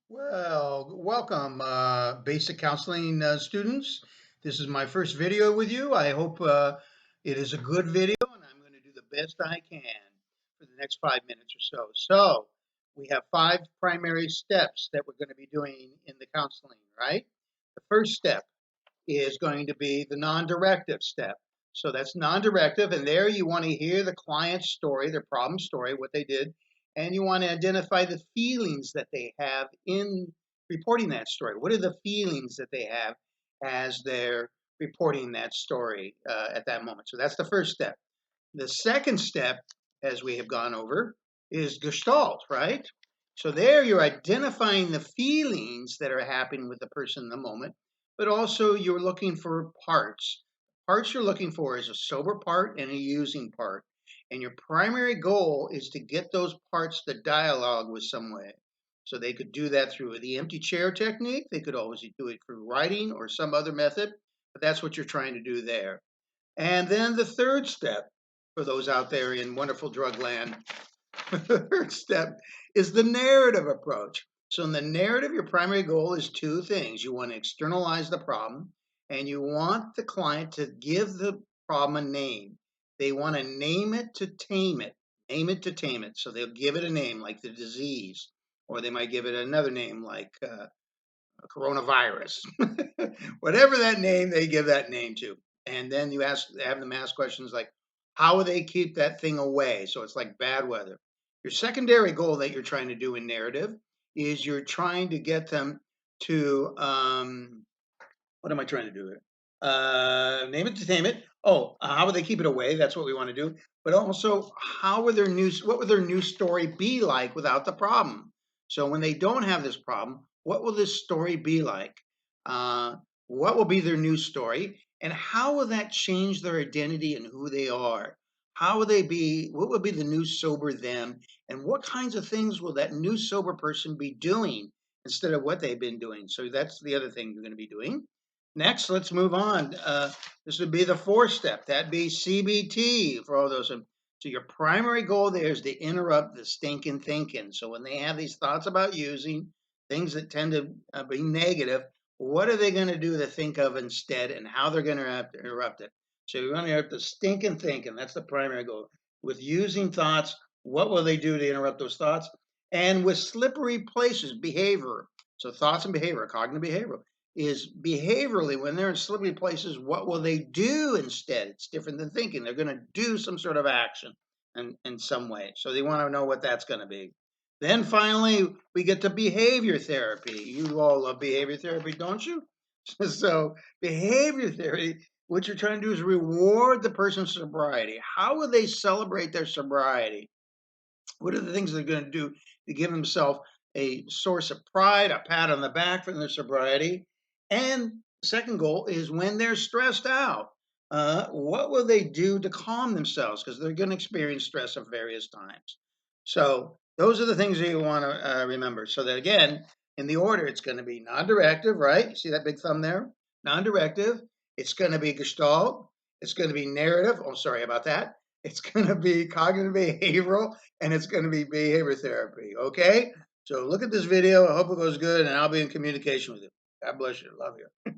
Well, welcome, basic counseling students. This is my first video with you. I hope it is a good video, and I'm going to do the best I can for the next 5 minutes or so. So, we have five primary steps that we're going to be doing in the counseling, right? The first step is going to be the non-directive step. So that's non-directive, and there you want to hear the client's story, their problem story, what they did, and you want to identify the feelings that they have in reporting that story. What are the feelings that they have as they're reporting that story at that moment? So that's the first step. The second step, as we have gone over, is Gestalt, right? So there you're identifying the feelings that are happening with the person in the moment, but also you're looking for parts. Parts you're looking for is a sober part and a using part. And your primary goal is to get those parts to dialogue with some way. So they could do that through the empty chair technique. They could always do it through writing or some other method, but that's what you're trying to do there. And then the third step, for those out there in wonderful drug land, the third step is the narrative approach. So in the narrative, your primary goal is two things. You want to externalize the problem, and you want the client to give the problem a name. They want to name it to tame it. Name it to tame it. So they'll give it a name like the disease, or they might give it another name like coronavirus. Whatever that name, they give that name to. And then you have them ask questions like, how will they keep that thing away? So it's like bad weather. Your secondary goal that you're trying to do in narrative is you're trying to get them to, what am I trying to do here? Name it to tame it. Oh, how would they keep it away? That's what we want to do. But also, what would their new story be like without the problem? So when they don't have this problem, what will this story be like? Uh, what will be their new story? And how will that change their identity and who they are? How will they be? What will be the new sober them? And what kinds of things will that new sober person be doing instead of what they've been doing? So that's the other thing you're going to be doing. Next, let's move on. This would be the fourth step. That'd be CBT for all those. So your primary goal there is to interrupt the stinking thinking. So when they have these thoughts about using things that tend to be negative, what are they going to do to think of instead, and how they're going to interrupt it? So you're going to interrupt the stinking thinking. That's the primary goal. With using thoughts, what will they do to interrupt those thoughts? And with slippery places, behavior. So thoughts and behavior, cognitive behavior is behaviorally when they're in slippery places, what will they do instead? It's different than thinking. They're going to do some sort of action in some way. So they want to know what that's going to be. Then finally, we get to behavior therapy. You all love behavior therapy, don't you? So behavior therapy, what you're trying to do is reward the person's sobriety. How will they celebrate their sobriety? What are the things they're going to do to give themselves a source of pride, a pat on the back from their sobriety? And the second goal is when they're stressed out, what will they do to calm themselves? Because they're going to experience stress at various times. So those are the things that you want to remember. So that again, in the order, it's going to be non-directive, right? You see that big thumb there? Non-directive. It's going to be gestalt. It's going to be narrative. Oh, sorry about that. It's going to be cognitive behavioral, and it's going to be behavior therapy. Okay? So look at this video. I hope it goes good, and I'll be in communication with you. God bless you. Love you.